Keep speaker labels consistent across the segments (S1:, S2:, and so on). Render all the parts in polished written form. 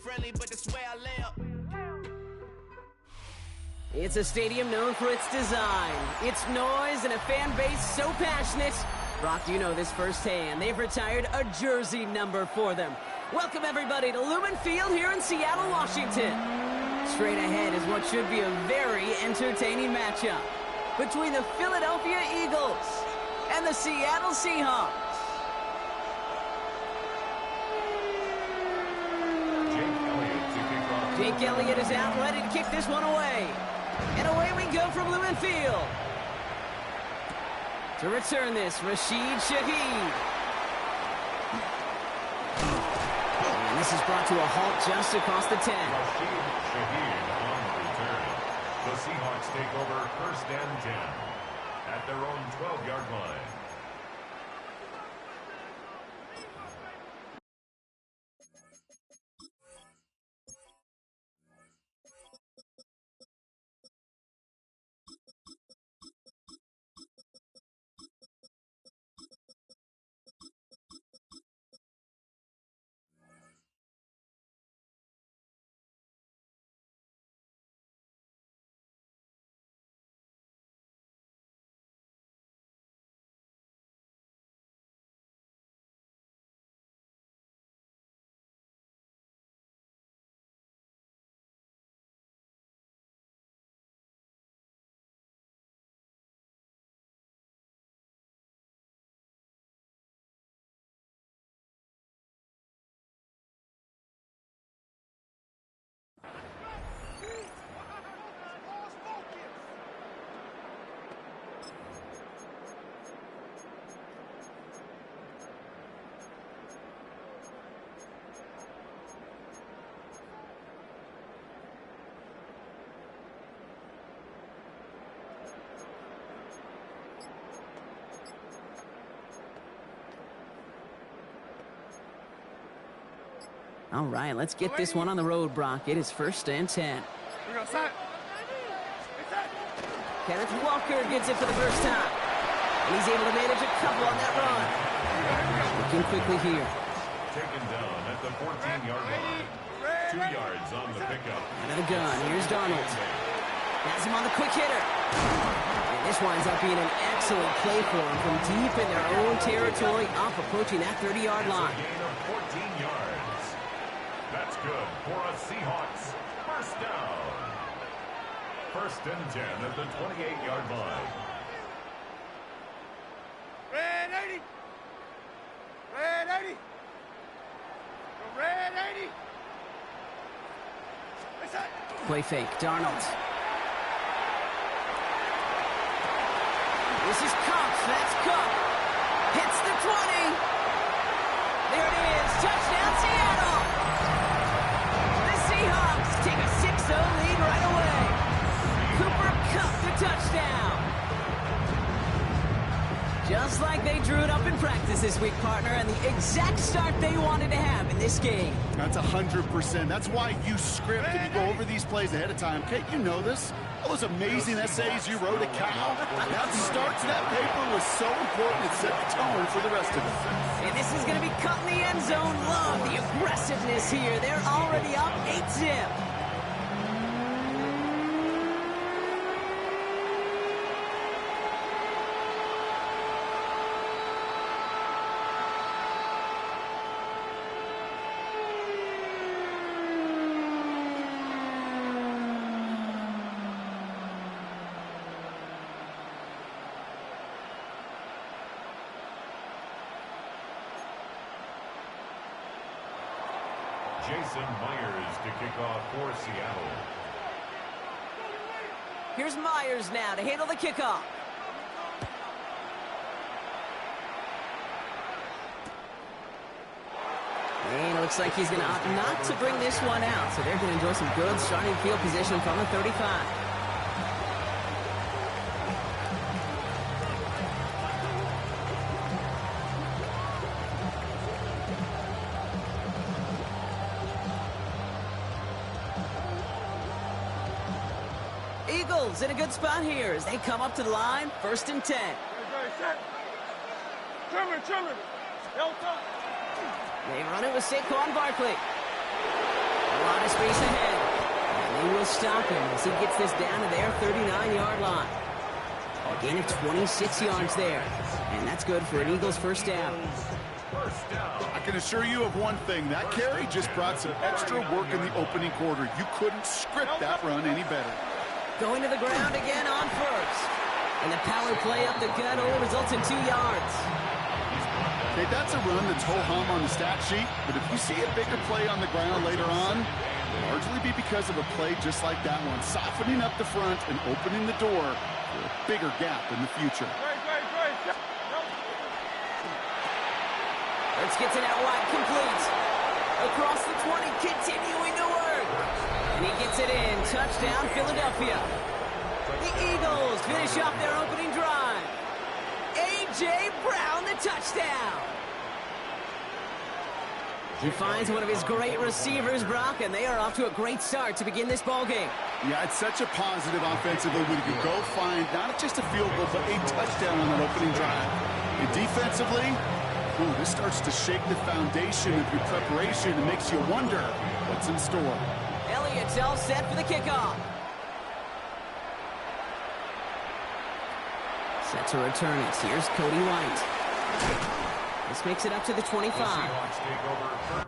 S1: friendly, but it's where I live.
S2: It's a stadium known for its design, its noise, and a fan base so passionate. Brock, you know this firsthand. They've retired a jersey number for them. Welcome, everybody, to Lumen Field here in Seattle, Washington. Straight ahead is what should be a very entertaining matchup between the Philadelphia Eagles and the Seattle Seahawks. Jake Elliott is out, ready to kick this one away. And away we go from Lumen Field. To return this, Rashid Shaheed. And this is brought to a halt just across the 10.
S3: Rashid Shaheed on the return. The Seahawks take over 1st and 10 at their own 12-yard line.
S2: All right, let's get this one on the road, Brock. It is 1st and 10. Kenneth Walker gets it for the first time. And he's able to manage a couple on that run. Looking quickly here.
S3: Taken down at the 14-yard line. 2 yards on the pickup.
S2: Out of the gun. Here's Darnold. Has him on the quick hitter. And this winds up being an excellent play for him from deep in their own territory, up approaching that 30-yard line.
S3: It's a gain of 14 yards. That's good for a Seahawks 1st down. 1st and 10 at the 28-yard line.
S1: Red 80. Red 80. The red 80.
S2: Play fake. Darnold. This is Cox. That's Cook. Hits the 20. There it is. Touchdown, Seattle. The Seahawks take a 6-0 lead right away. Cooper Kupp the touchdown. Just like they drew it up in practice this week, partner, and the exact start they wanted to have in this game.
S4: That's 100%. That's why you script and you go over these plays ahead of time. Kate, you know this. All those amazing essays you wrote at Cal. That start to that paper was so important. It set the tone for the rest of it.
S2: And this is going to be cut in the end zone. Love the aggressiveness here. They're already up 8-0.
S3: Jason Myers to kick off for Seattle.
S2: Here's Myers now to handle the kickoff. And it looks like he's going to opt not to bring this one out. So they're going to enjoy some good starting field position from the 35. Eagles in a good spot here as they come up to the line, 1st and 10. They run it with Saquon Barkley. A lot of space ahead. And they will stop him as he gets this down to their 39-yard line. A gain of 26 yards there. And that's good for an Eagles first down.
S4: I can assure you of one thing. That carry just brought some extra work in the opening quarter. You couldn't script that run any better.
S2: Going to the ground again on first. And the power play up the gut only results in 2 yards.
S4: Okay, that's a run that's ho-hum on the stat sheet, but if you see a bigger play on the ground later on, it'll largely be because of a play just like that one, softening up the front and opening the door for a bigger gap in the future.
S2: Let's get it out wide, complete. Across the 20, continuing to work. And he gets it in. Touchdown, Philadelphia. The Eagles finish off their opening drive. A.J. Brown, the touchdown. He finds one of his great receivers, Brock, and they are off to a great start to begin this ballgame.
S4: Yeah, it's such a positive offensively when you go find not just a field goal, but a touchdown on that opening drive. And defensively, ooh, this starts to shake the foundation of your preparation and makes you wonder what's in store.
S2: Elliott's all set for the kickoff. Set to return it. Here's Cody White. This makes it up to the 25.
S3: The Seahawks take over.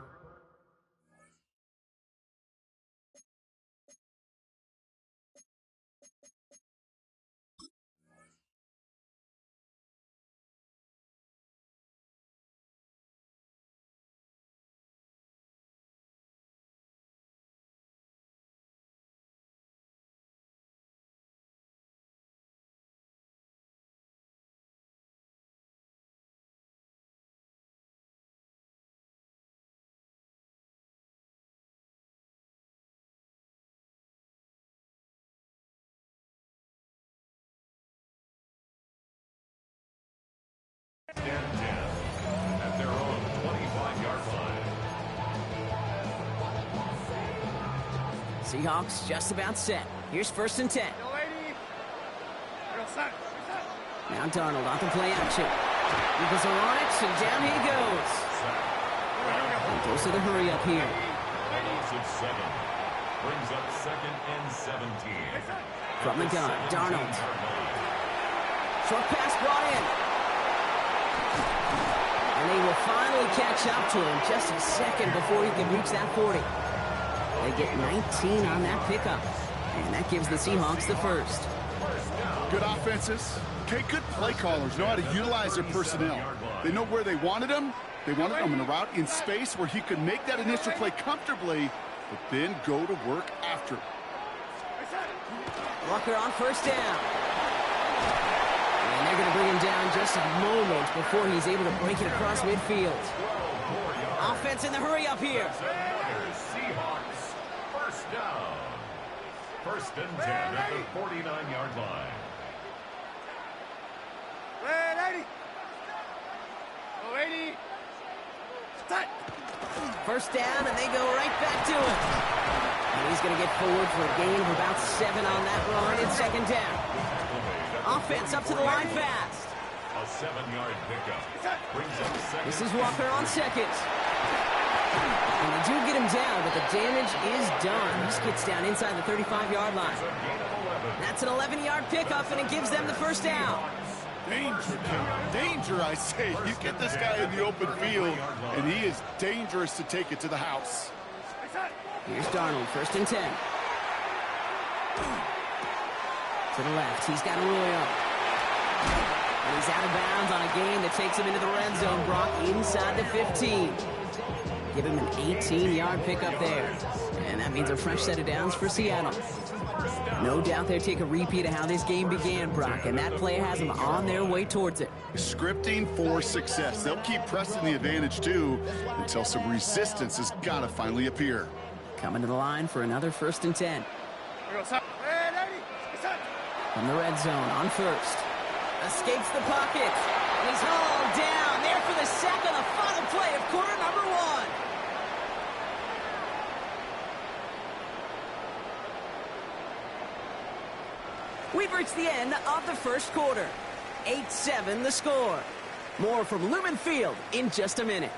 S3: At their own 25-yard line.
S2: Seahawks just about set. Here's first and 10. Now Darnold off the play action. Eagles are on it, and down he goes. He goes to the hurry up here.
S3: Of 7. Brings up 2nd and 17.
S2: From the gun, Darnold. Short pass brought in. And they will finally catch up to him just a second before he can reach that 40. They get 19 on that pickup. And that gives the Seahawks the first.
S4: Good offenses. Okay, good play callers know how to utilize their personnel. They know where they wanted them. They wanted them in a route in space where he could make that initial play comfortably, but then go to work after.
S2: Walker on first down. And they're going to bring him down just a moment before he's able to break it across midfield. Offense in the hurry up here.
S3: Seahawks, first down. First and 10 at the 49-yard line.
S1: Red 80. Go 80. Start.
S2: First down, and they go right back to him. And he's going to get forward for a gain of about 7 on that run. It's second down. Offense up to the line fast.
S3: A 7-yard pickup. Brings up second.
S2: This is Walker on second. And they do get him down, but the damage is done. He gets down inside the 35-yard line. That's an 11-yard pickup, and it gives them the first down.
S4: Danger, danger, I say. You get this guy in the open field, and he is dangerous to take it to the house.
S2: Here's Darnold, first and 10. To the left, he's got Arroyo. And he's out of bounds on a gain that takes him into the red zone. Brock inside the 15. Give him an 18-yard pickup there. And that means a fresh set of downs for Seattle. No doubt they'll take a repeat of how this game began, Brock, and that play has them on their way towards it.
S4: Scripting for success. They'll keep pressing the advantage, too, until some resistance has got to finally appear.
S2: Coming to the line for another first and 10. From the red zone on first. Escapes the pocket. And he's hauled down there for the sack on the final play of quarter number 1. We've reached the end of the first quarter. 8-7 the score. More from Lumen Field in just a minute.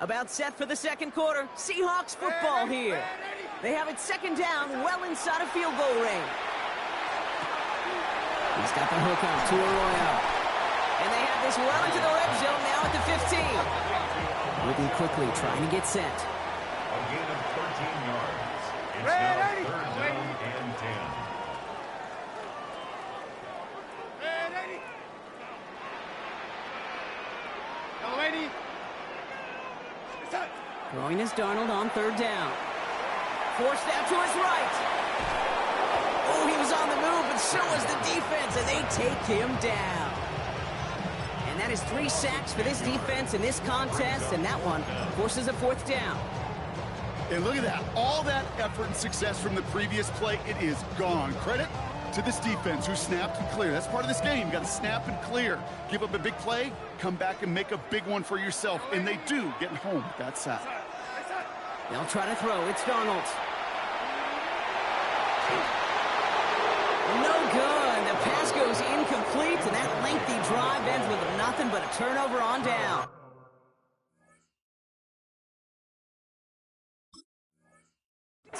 S2: About set for the second quarter. Seahawks football here. They have it second down, well inside of field goal range. He's got the hook up to Arroyo. And they have this well into the red zone now at the 15. Moving quickly, trying to get set.
S3: A gain of 13 yards. It's now third down and 10.
S2: Throwing is Darnold on third down. Forced out to his right. Oh, he was on the move, but so was the defense, and they take him down. And that is 3 sacks for this defense in this contest, and that one forces a fourth down.
S4: And look at that. All that effort and success from the previous play, it is gone. Credit to this defense who snapped and cleared. That's part of this game. You got to snap and clear. Give up a big play, come back and make a big one for yourself. And they do, getting home with that sack.
S2: They'll try to throw. It's Darnold. No good. The pass goes incomplete, and that lengthy drive ends with nothing but a turnover on down.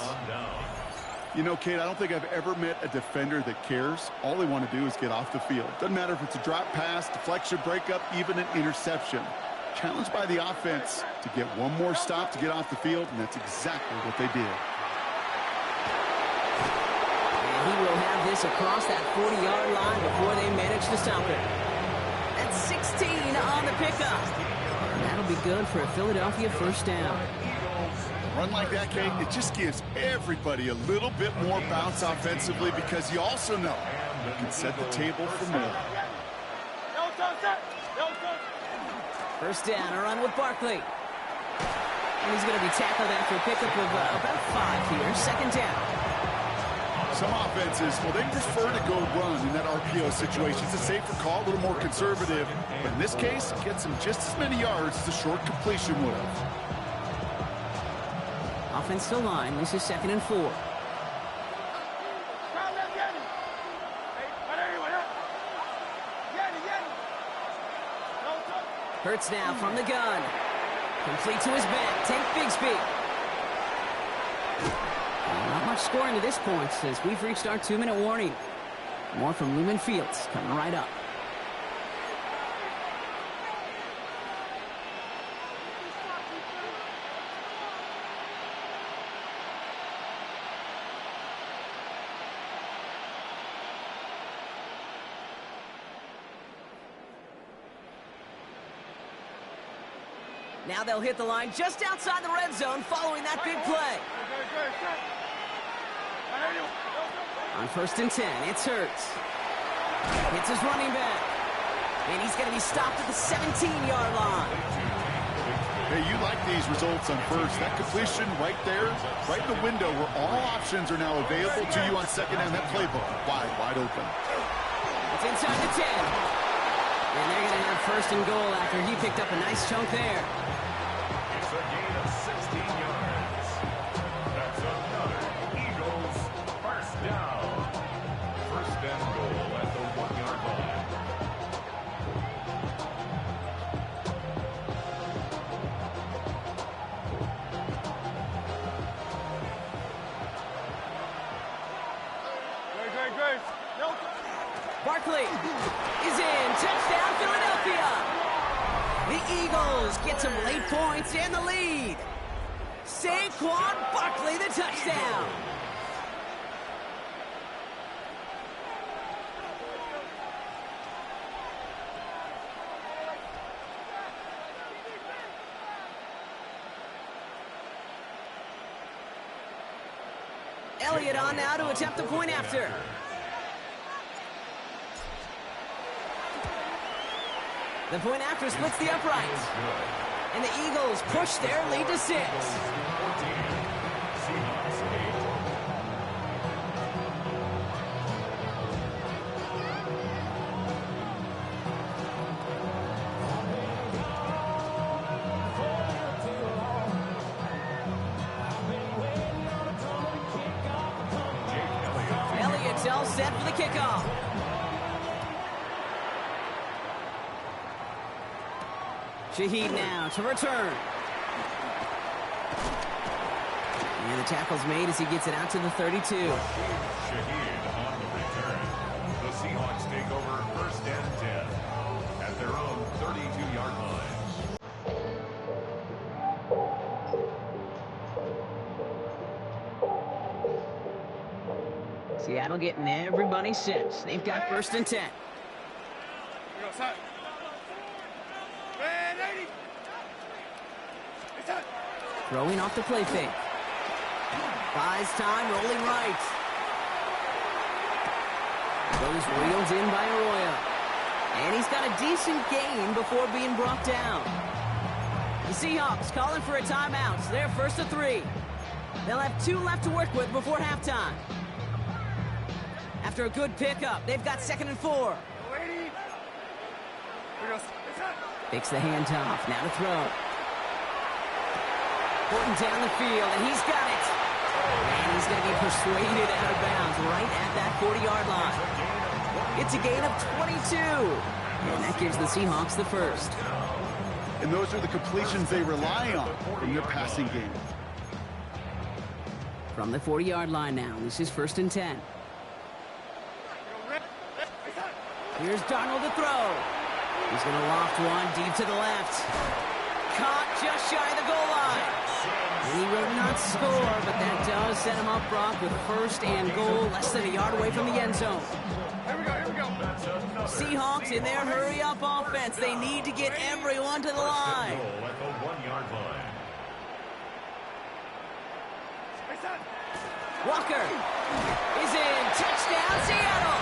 S3: On down.
S4: You know, Kate, I don't think I've ever met a defender that cares. All they want to do is get off the field. Doesn't matter if it's a drop pass, deflection, breakup, even an interception. Challenged by the offense to get one more stop to get off the field, and that's exactly what they did.
S2: And he will have this across that 40-yard line before they manage to stop it. That's 16 on the pickup. And that'll be good for a Philadelphia first down.
S4: Run like that, Kate, it just gives everybody a little bit more bounce offensively because you also know you can set the table for more.
S2: First down, a run with Barkley. And he's going to be tackled after a pickup of about 5 here. Second down.
S4: Some offenses, well, they prefer to go run in that RPO situation. It's a safer call, a little more conservative. But in this case, it gets him just as many yards as a short completion would have.
S2: Offensive line, this is 2nd and 4. Hurts now from the gun. Complete to his back. Take Bigsby. Not much scoring to this point since we've reached our 2-minute warning. More from Lumen Fields coming right up. Now they'll hit the line just outside the red zone following that big play. On 1st and 10, it's Hurts. Hits his running back. And he's going to be stopped at the 17-yard line.
S4: Hey, you like these results on first. That completion right there, right in the window where all options are now available to you on second down. That playbook wide open.
S2: It's inside the 10. And they're going to have 1st and goal after he picked up a nice chunk there.
S3: It's a gain of 16 yards. That's another Eagles first down. 1st and goal at the 1-yard line.
S1: Great.
S2: Barkley is in. Touchdown, Philadelphia. The Eagles get some late points and the lead. Saquon Barkley, the touchdown. Elliott on now to attempt a point after. The point after splits the uprights. And the Eagles push their lead to 6. Elliott's all set for the kickoff. Shaheed now to return. And the tackle's made as he gets it out to the 32.
S3: Shaheed on the return. The Seahawks take over first and 10 at their own 32-yard line.
S2: Seattle getting everybody set. They've got first and 10.
S1: Here we go, side. Red 80. It's out.
S2: Throwing off the play fake. Buys time, rolling right. Goes reeled in by Arroyo. And he's got a decent gain before being brought down. The Seahawks calling for a timeout. So they're first to 3. They'll have 2 left to work with before halftime. After a good pickup, they've got second and 4.
S1: 80. Here we go. It's out.
S2: Fakes the handoff. Now to throw. Porting down the field, and he's got it. And he's going to be persuaded out of bounds right at that 40-yard line. It's a gain of 22. And that gives the Seahawks the first.
S4: And those are the completions they rely on in their passing game.
S2: From the 40-yard line now, this is first and 10. Here's Darnold to throw. He's going to loft one deep to the left. Caught just shy of the goal line. And he will not score, but that does set him up, Brock, with first and goal, less than a yard away from the end zone.
S1: Here we go, here we go.
S2: Seahawks in their hurry-up offense. They need to get everyone to the line.
S3: Goal at the 1-yard line.
S1: It's out.
S2: Walker is in. Touchdown, Seattle.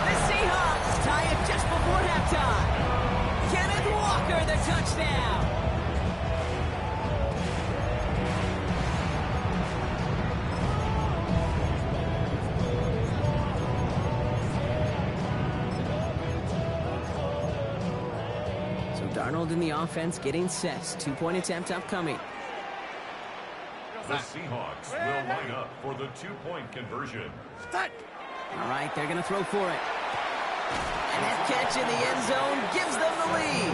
S2: The Seahawks tie it just before halftime. Kenneth Walker, the touchdown. Darnold in the offense getting set. 2-point attempt upcoming.
S3: The Seahawks will line up for the 2-point conversion.
S1: Start.
S2: All right, they're going to throw for it. And that catch in the end zone gives them the lead.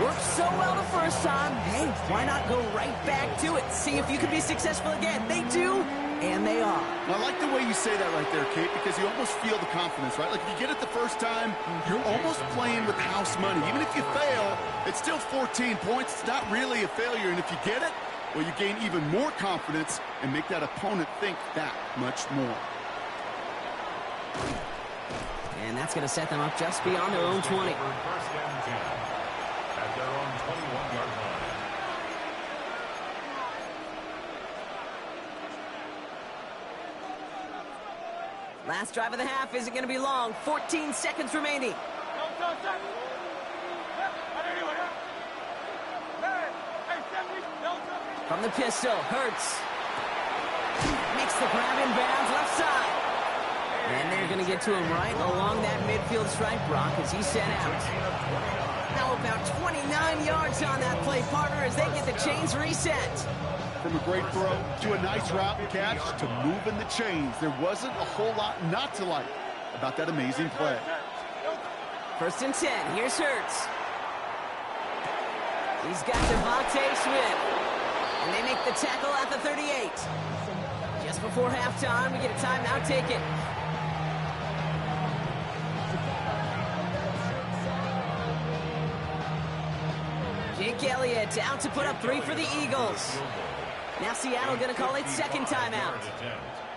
S2: Worked so well the first time. Hey, why not go right back to it? See if you can be successful again. They do, and they are.
S4: Well, I like the way you say that right there, Kate, because you almost feel the confidence, right? Like, if you get it the first time, you're almost playing with house money. Even if you fail, it's still 14 points. It's not really a failure. And if you get it, well, you gain even more confidence and make that opponent think that much more.
S2: And that's going to set them up just beyond their own 20.
S3: First and 10 at their own 21-yard line.
S2: Last drive of the half isn't going to be long. 14 seconds remaining. From the pistol, Hurts. Makes the grab in bounds, left side. And they're going to get to him right along that midfield stripe, Brock, as he's set out. Now about 29 yards on that play, partner, as they get the chains reset.
S4: From a great throw to a nice route and catch to moving the chains. There wasn't a whole lot not to like about that amazing play.
S2: First and 10. Here's Hurts. He's got Devontae Smith. And they make the tackle at the 38. Just before halftime, we get a timeout taken. Jake Elliott out to put up 3 for the Eagles. Now Seattle going to call it second timeout.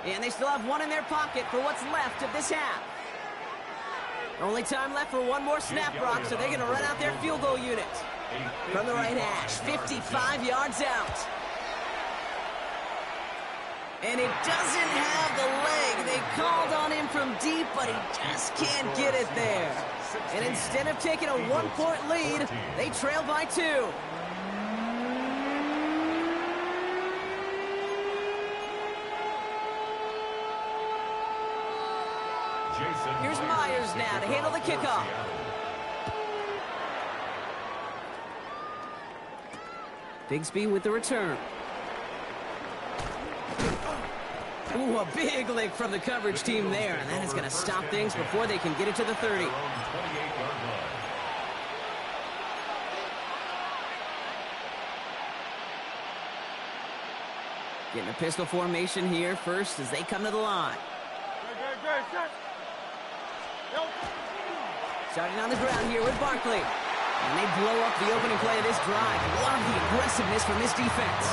S2: And they still have 1 in their pocket for what's left of this half. Only time left for 1 more snap, Brock, so they're going to run out their field goal unit. From the right hash, 55 yards out. And it doesn't have the leg. They called on him from deep, but he just can't get it there. And instead of taking a 1-point lead, they trail by 2. Here's Myers now to handle the kickoff. Bigsby with the return. Ooh, a big lick from the coverage team there, and that is going to stop things before they can get it to the 30. Getting a pistol formation here first as they come to the line. Starting on the ground here with Barkley. And they blow up the opening play of this drive. Love the aggressiveness from this defense.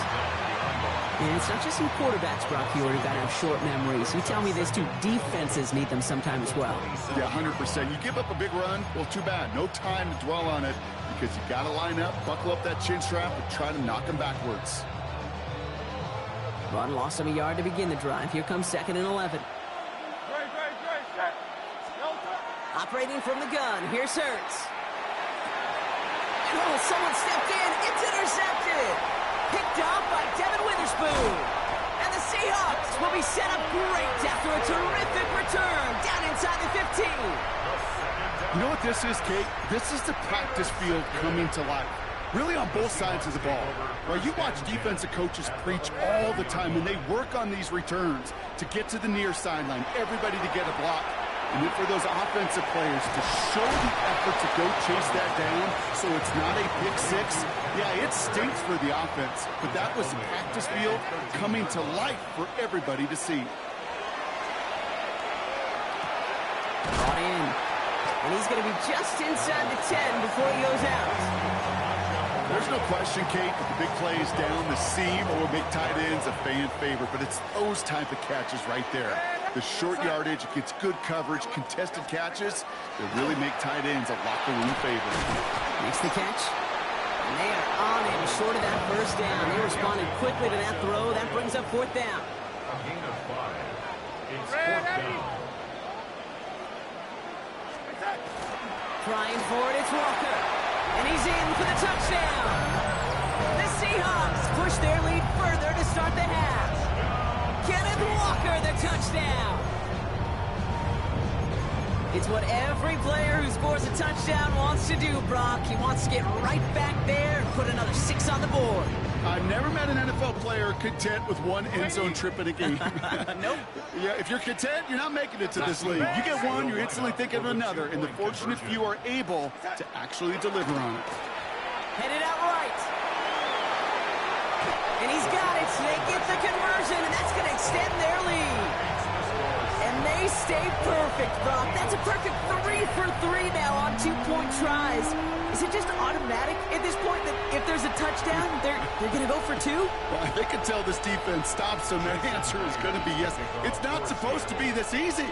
S2: And it's not just some quarterbacks, Brock, you already got to have short memories. You tell me this too, defenses need them sometime as well.
S4: Yeah, 100%. You give up a big run, well, too bad. No time to dwell on it because you got to line up, buckle up that chin strap, and try to knock them backwards.
S2: Run lost him a yard to begin the drive. Here comes 2nd and 11. Operating from the gun, here's Hurts. Oh, someone stepped in. It's intercepted. Picked off by Devin Witherspoon. And the Seahawks will be set up great after a terrific return down inside the 15.
S4: You know what this is, Kate? This is the practice field coming to life. Really on both sides of the ball. Right? You watch defensive coaches preach all the time, and they work on these returns to get to the near sideline, everybody to get a block. And then for those offensive players to show the effort to go chase that down so it's not a pick six, yeah, it stinks for the offense. But that was practice field coming to life for everybody to see.
S2: Brought in. And he's going to be just inside the 10 before he goes out.
S4: There's no question, Kate, that the big plays down the seam or big tight ends a fan favorite, but it's those type of catches right there. The short yardage, it gets good coverage, contested catches that really make tight ends a locker room favorite.
S2: Makes the catch. And they are on him short of that first down. They responded quickly to that throw. That brings up 4th down.
S3: A gain of 5. It's 4th down.
S2: Trying for it, it's Walker. And he's in for the touchdown. The Seahawks push their lead further to start the half. Kenneth Walker, the touchdown. It's what every player who scores a touchdown wants to do, Brock. He wants to get right back there and put another 6 on the board.
S4: I've never met an NFL player content with one end zone trip in a game.
S2: Nope.
S4: Yeah, if you're content, you're not making it to this league. You get one, you're instantly thinking of another, and the fortunate few are able to actually deliver on it.
S2: Headed out right. And he's got it. So they get the conversion, and that's going to extend their lead. And they stay perfect, Brock. That's a perfect 3 for 3 now on 2-point tries. Is it just automatic at this point that if there's a touchdown, they're going to go for 2?
S4: Well, they can tell this defense stops them. Their answer is going to be yes. It's not supposed to be this easy.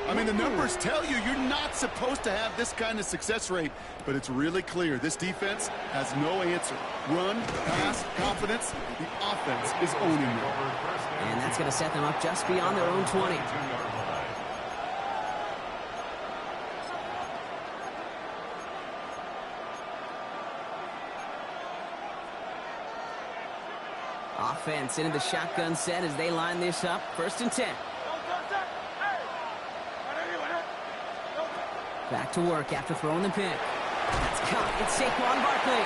S4: I mean, the numbers tell you you're not supposed to have this kind of success rate, but it's really clear this defense has no answer. Run, pass, confidence, the offense is owning them.
S2: And that's going to set them up just beyond their own 20. Offense into the shotgun set as they line this up. 1st and 10. Back to work after throwing the pick. That's caught. It's Saquon Barkley.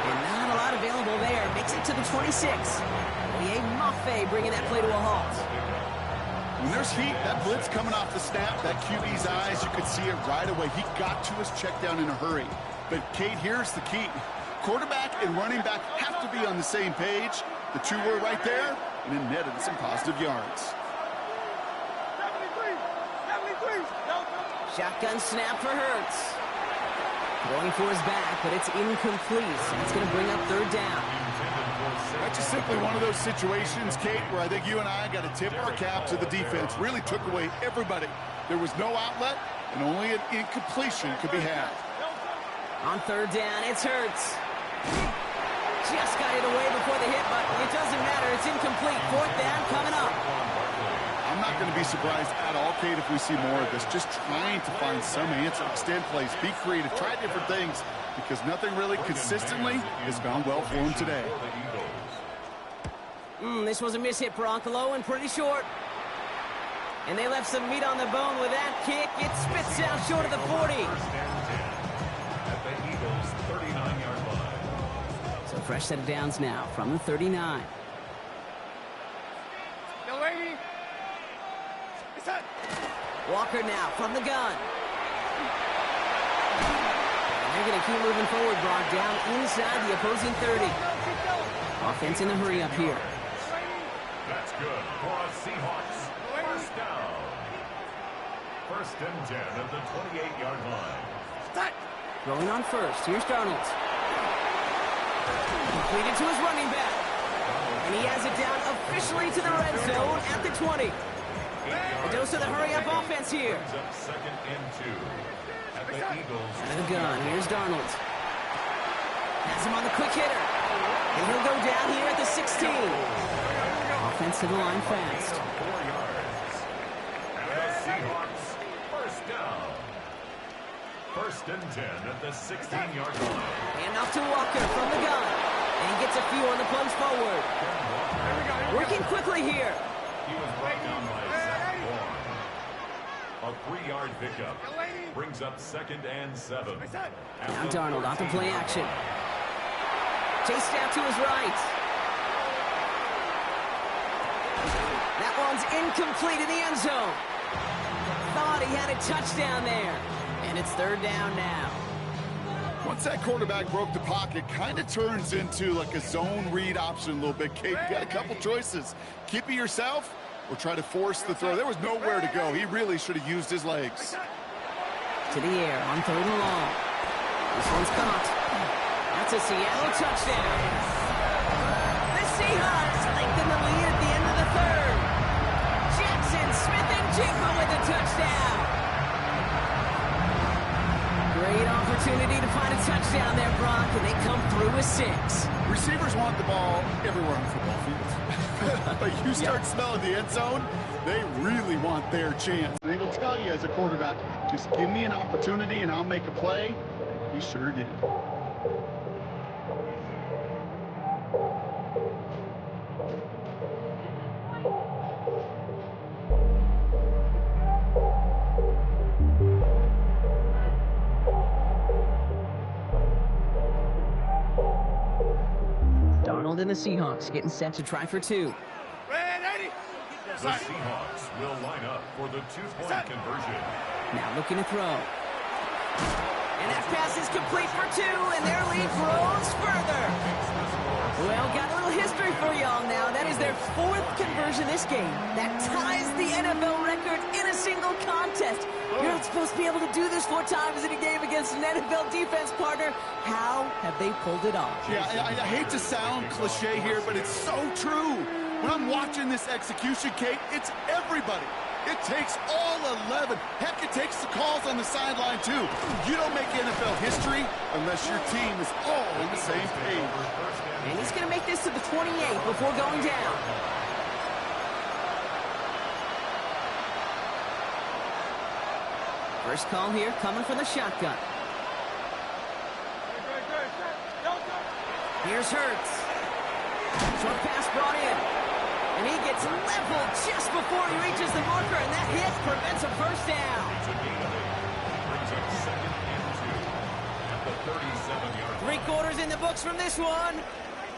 S2: And not a lot available there. Makes it to the 26. Oye Mafe bringing that play to a halt.
S4: When there's heat, that blitz coming off the snap, that QB's eyes, you could see it right away. He got to his check down in a hurry. But, Kate, here's the key. Quarterback and running back have to be on the same page. The two were right there, and then netted some positive yards.
S2: Shotgun snap for Hurts. Going for his back, but it's incomplete. So it's going to bring up 3rd down.
S4: That's just simply one of those situations, Kate, where I think you and I got to tip our cap to the defense. Really took away everybody. There was no outlet, and only an incompletion could be had.
S2: On 3rd down, it's Hurts. Just got it away before the hit, but it doesn't matter. It's incomplete. 4th down coming up.
S4: I'm not going to be surprised at all, Kate, if we see more of this. Just trying to find some answer, extend plays, be creative, try different things, because nothing really consistently has gone well for him today.
S2: This was a miss-hit, Brock, low and pretty short. And they left some meat on the bone with that kick. It spits out short of the 40.
S3: At the Eagles' 39-yard line.
S2: So fresh set of downs now from the 39. Walker now from the gun. And they're going to keep moving forward, Brock, down inside the opposing 30. Offense in the hurry up here.
S3: good for a Seahawks first down. First and 10 at the 28-yard line.
S2: Going on first. Here's Darnold. Completed to his running back. And he has it down officially to the red zone at the 20. A dose of the hurry-up offense here.
S3: Brings up second and 2 at the Eagles.
S2: Out of the gun. Here's Darnold. Has him on the quick hitter. And he'll go down here at the 16. Offense to the line fast.
S3: 4 yards. And the Seahawks first down. First and 10 at the 16-yard line.
S2: And off to Walker from the gun. And he gets a few on the plunge forward. Working quickly here.
S3: He was brought down by Zach Bourne. A 3-yard pickup brings up second and 7.
S2: Now Darnold off the play action. Chased out to his right. That one's incomplete in the end zone. Thought he had a touchdown there. And it's third down now.
S4: Once that quarterback broke the pocket, kind of turns into like a zone read option a little bit. Kate, you got a couple choices. Keep it yourself or try to force the throw. There was nowhere to go. He really should have used his legs.
S2: To the air on third and long. This one's caught. That's a Seattle touchdown. The Seahawks lengthen the lead at the end of the third. Jackson, Smith, and Jigma with a touchdown. Great opportunity to find a touchdown there, Brock, and they come through with 6.
S4: Receivers want the ball everywhere on the football field. But you start smelling the end zone, they really want their chance. They will tell you as a quarterback, just give me an opportunity and I'll make a play. He sure did.
S2: Darnold and the Seahawks getting set to try for 2.
S3: The Seahawks will line up for the 2-point conversion.
S2: Now looking to throw. And that pass is complete for 2, and their lead grows further. Well, got a little history for y'all now. That is their 4th conversion this game. That ties the NFL record in a single contest. You're not supposed to be able to do this 4 times in a game against an NFL defense partner. How have they pulled it off?
S4: Yeah, I hate to sound cliche here, but it's so true. When I'm watching this execution, Kate, it's everybody. It takes all 11. Heck, it takes the calls on the sideline, too. You don't make NFL history unless your team is all on the same page.
S2: And he's going to make this to the 28 before going down. First call here coming from the shotgun. Here's Hurts. Short pass brought in. And he gets leveled just before he reaches the marker, and that hit prevents a first down.
S3: It's a gain of 8. Brings up second and 2 at the 37-yard line.
S2: 3 quarters in the books from this one.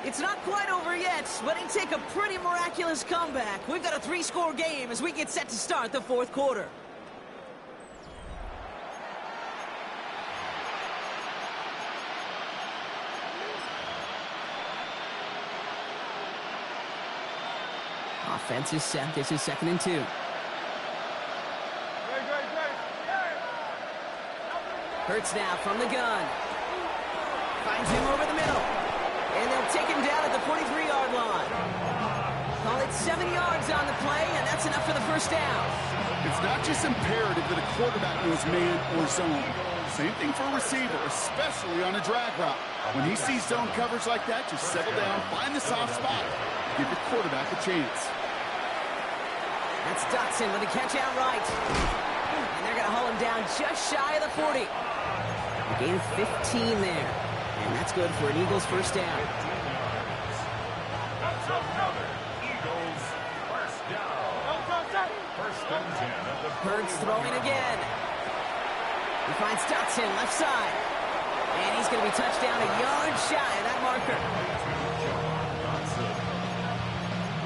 S2: It's not quite over yet, but he take a pretty miraculous comeback. We've got a 3-score game as we get set to start the 4th quarter. Offense is set. This is second and 2. Hurts now from the gun. Finds him over the middle. And they'll take him down at the 43-yard line. Call it 7 yards on the play, and that's enough for the first down.
S4: It's not just imperative that a quarterback knows man or zone. Same thing for a receiver, especially on a drag route. When he sees zone coverage like that, just settle down, find the soft spot, give your quarterback a chance.
S2: That's Dotson with a catch out right. And they're going to haul him down just shy of the 40. A gain of 15 there. And that's good for an Eagles first down.
S3: That's another Eagles first down. First and 10 at the
S2: Hurts throwing again. He finds Dotson left side. And he's going to be touched down a yard shy of that marker.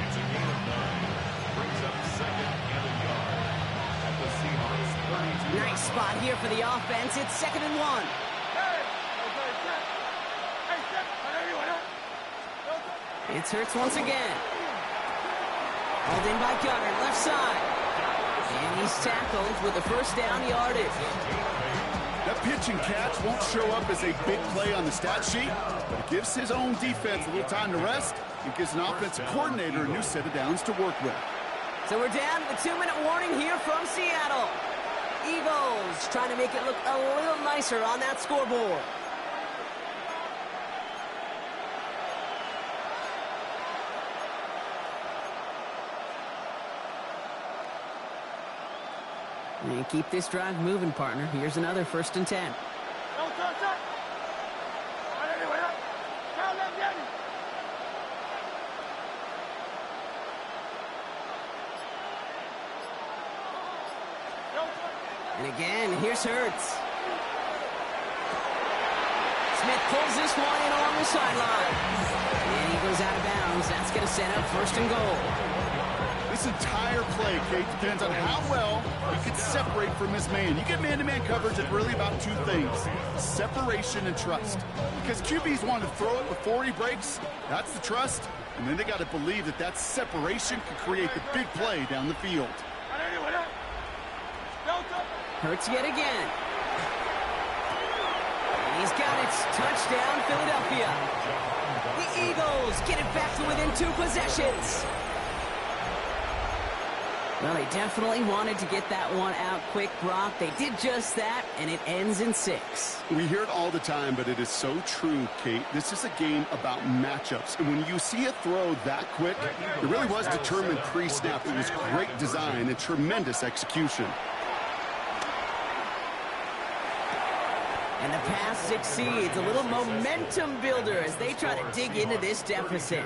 S3: It's a gain of 9. Brings up second and a yard at the Seahawks 32.
S2: Nice spot here for the offense. It's second and 1. It's Hurts once again. Hauled in by Gunner, left side. And he's tackled with a first down yardage.
S4: That pitch and catch won't show up as a big play on the stat sheet, but it gives his own defense a little time to rest. It gives an offensive coordinator a new set of downs to work with.
S2: So we're down to the 2-minute warning here from Seattle. Eagles trying to make it look a little nicer on that scoreboard. And keep this drive moving, partner. Here's another 1st and 10. And again, here's Hurts. Smith pulls this one in along the sideline. And he goes out of bounds. That's going to set up 1st and goal.
S4: This entire play, Kate, depends on how well he can separate from his man. You get man-to-man coverage, it's really about 2 things: separation and trust. Because QBs want to throw it before he breaks. That's the trust. And then they got to believe that that separation can create the big play down the field.
S2: Hurts yet again. And he's got it. Touchdown, Philadelphia. The Eagles get it back to within 2 possessions. Well, they definitely wanted to get that one out quick, Brock. They did just that, and it ends in 6.
S4: We hear it all the time, but it is so true, Kate. This is a game about matchups. And when you see a throw that quick, it really was determined pre-snap. It was great design and tremendous execution.
S2: And the pass succeeds. A little momentum builder as they try to dig into this deficit.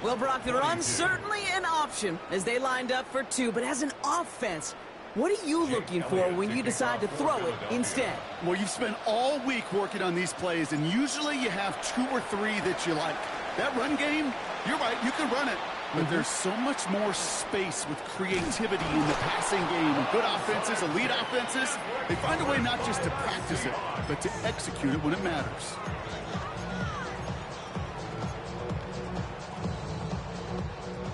S2: Well, Brock, the run's certainly an option as they lined up for 2. But as an offense, what are you looking for when you decide to throw it instead?
S4: Well, you've spent all week working on these plays, and usually you have 2 or 3 that you like. That run game, you're right, you can run it. But there's so much more space with creativity in the passing game. And good offenses, elite offenses, they find a way not just to practice it, but to execute it when it matters.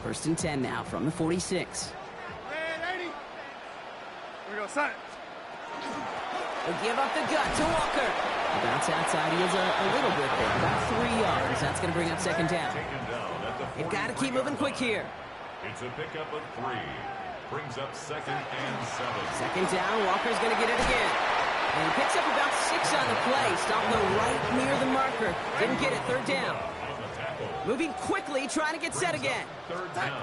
S2: First and 10 now from the 46.
S1: Here we go, son.
S2: They give up the gut to Walker. The bounce outside, he is a little bit there, about 3 yards. That's going to bring up 2nd down. They've got to keep moving quick here.
S3: It's a pickup of 3. Brings up 2nd and 7.
S2: 2nd down, Walker's going to get it again. And he picks up about 6 on the play. Stopped though right near the marker. Didn't get it, 3rd down. Moving quickly, trying to get set again.
S3: 3rd down.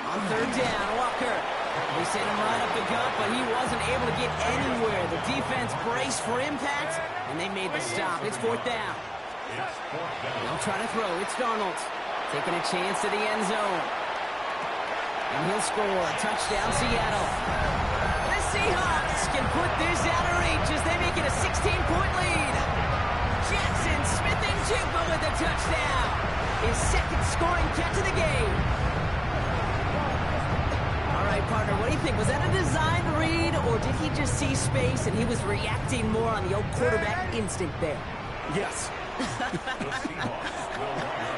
S2: On 3rd down, Walker. They sent him right up the gut, but he wasn't able to get anywhere. The defense braced for impact, and they made the stop. It's 4th down. They'll try to throw. It's Darnold. Taking a chance to the end zone. And he'll score. Touchdown, Seattle. The Seahawks can put this out of reach as they make it a 16-point lead. Jackson Smith-Njigba with a touchdown. His 2nd scoring catch of the game. All right, partner, what do you think? Was that a design read, or did he just see space and he was reacting more on the old quarterback instinct there?
S4: Yes.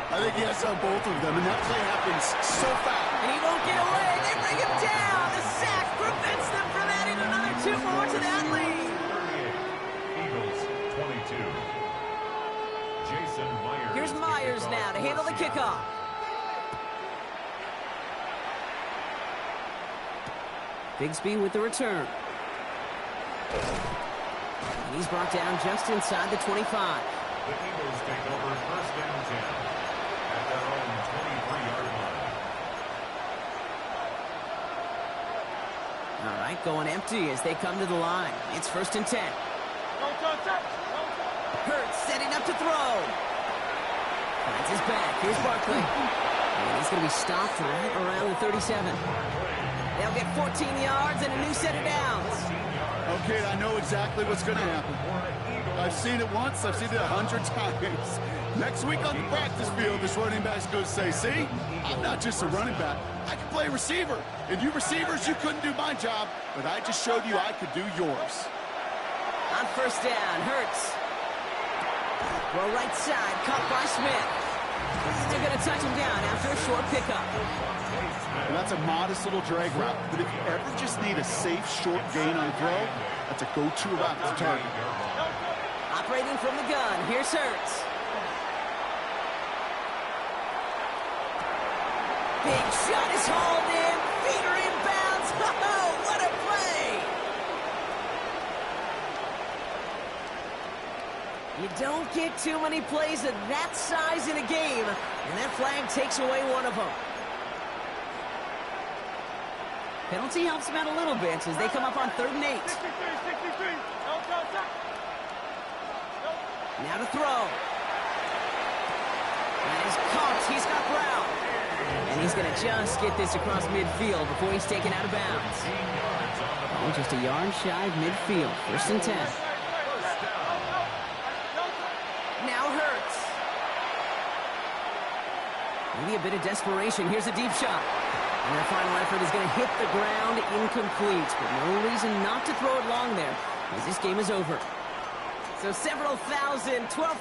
S4: I think yes on both of them, and that play happens so fast.
S2: And he won't get away. They bring him down. The sack prevents them from adding another 2 more to that lead.
S3: Eagles 22. Jason Myers.
S2: Here's Myers now to handle the kickoff. Bigsby with the return. And he's brought down just inside the 25.
S3: The Eagles take over 1st and 10 at their own 23-yard line.
S2: All right, going empty as they come to the line. It's 1st and 10. Hurts setting up to throw. Finds his back. Here's Barkley. And he's going to be stopped right around the 37. They'll get 14 yards and a new set of downs.
S4: Okay, I know exactly what's going to happen. I've seen it once, I've seen it 100 times. Next week on the practice field, this running back's going to say, see, I'm not just a running back. I can play receiver. And you receivers, you couldn't do my job, but I just showed you I could do yours.
S2: On 1st down, Hurts. Well, right side, caught by Smith. They're going to touch him down after a short pickup.
S4: And that's a modest little drag route. But if you ever just need a safe, short gain on the throw, that's a go-to route to target.
S2: Operating from the gun, here's Hurts. Big shot is hauled in. Feet are in bounds. Oh, what a play! You don't get too many plays of that size in a game, and that flag takes away one of them. Penalty helps them out a little bit as they come up on 3rd and 8. Now to throw. And he's caught. He's got Brown. And he's going to just get this across midfield before he's taken out of bounds. Oh, just a yard shy of midfield. 1st and 10. Now Hurts. Maybe a bit of desperation. Here's a deep shot. And their final effort is going to hit the ground incomplete. But no reason not to throw it long there, as this game is over. So several thousand, 12,000